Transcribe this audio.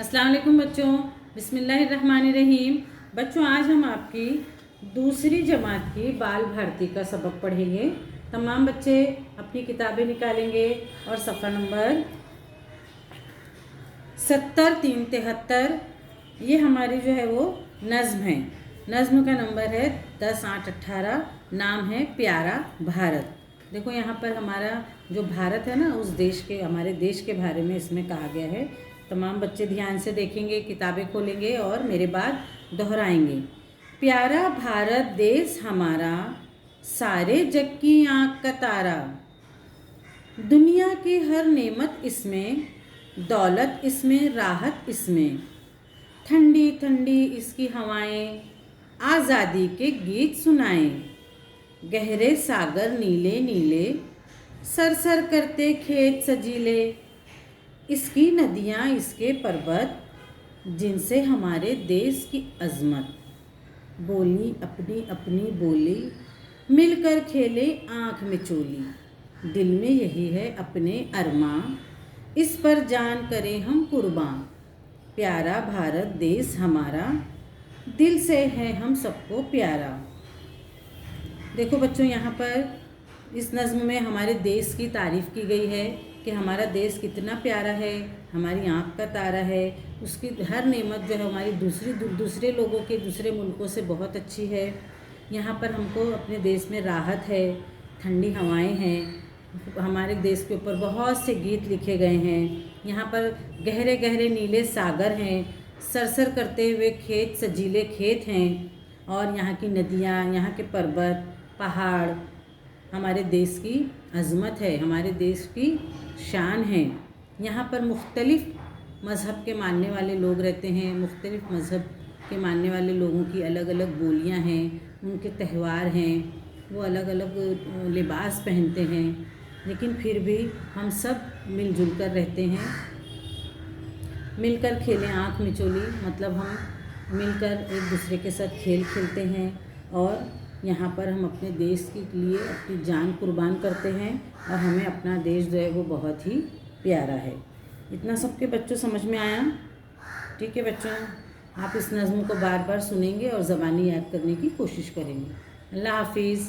अस्सलाम वालेकुम बच्चों, बिस्मिल्लाहिर्रहमानिर्रहीम। बच्चों, आज हम आपकी दूसरी जमात की बाल भारती का सबक पढ़ेंगे। तमाम बच्चे अपनी किताबें निकालेंगे और सफ़ा नंबर 70-373 ये हमारी जो है वो नज़्म है। नज़्म का नंबर है 10, 8, 18। नाम है प्यारा भारत। देखो यहाँ पर हमारा जो भारत है ना, उस देश के, हमारे देश के बारे में इसमें कहा गया है। तमाम बच्चे ध्यान से देखेंगे, किताबें खोलेंगे और मेरे बाद दोहराएंगे। प्यारा भारत देश हमारा, सारे जग की आँख का तारा। दुनिया की हर नेमत इसमें, दौलत इसमें, राहत इसमें। ठंडी ठंडी इसकी हवाएं, आज़ादी के गीत सुनाएं। गहरे सागर नीले नीले, सरसर करते खेत सजीले। इसकी नदियाँ इसके पर्वत, जिनसे हमारे देश की अज़मत। बोली अपनी अपनी बोली, मिलकर खेले आँख में चोली। दिल में यही है अपने अरमां, इस पर जान करें हम कुर्बान। प्यारा भारत देश हमारा, दिल से है हम सबको प्यारा। देखो बच्चों, यहाँ पर इस नज़्म में हमारे देश की तारीफ़ की गई है कि हमारा देश कितना प्यारा है, हमारी आँख का तारा है। उसकी हर नेमत जो है हमारी दूसरे लोगों के, दूसरे मुल्कों से बहुत अच्छी है। यहाँ पर हमको अपने देश में राहत है, ठंडी हवाएं हैं। हमारे देश के ऊपर बहुत से गीत लिखे गए हैं। यहाँ पर गहरे गहरे नीले सागर हैं, सरसर करते हुए खेत सजीले खेत हैं। और यहाँ की नदियाँ, यहाँ के पर्वत पहाड़ हमारे देश की अज़मत है, हमारे देश की शान है। यहाँ पर मुख्तलिफ़ मज़हब के मानने वाले लोग रहते हैं। मुख्तलिफ़ मज़हब के मानने वाले लोगों की अलग अलग बोलियाँ हैं, उनके त्यौहार हैं, वो अलग अलग लिबास पहनते हैं, लेकिन फिर भी हम सब मिलजुल कर रहते हैं। मिलकर खेलें आँख मिचोली, मतलब हम मिलकर एक दूसरे के साथ खेल खेलते हैं और यहाँ पर हम अपने देश के लिए अपनी जान कुर्बान करते हैं और हमें अपना देश जो है वो बहुत ही प्यारा है। इतना सबके बच्चों समझ में आया? ठीक है बच्चों, आप इस नज़्म को बार बार सुनेंगे और ज़बानी याद करने की कोशिश करेंगे। अल्लाह हाफिज़।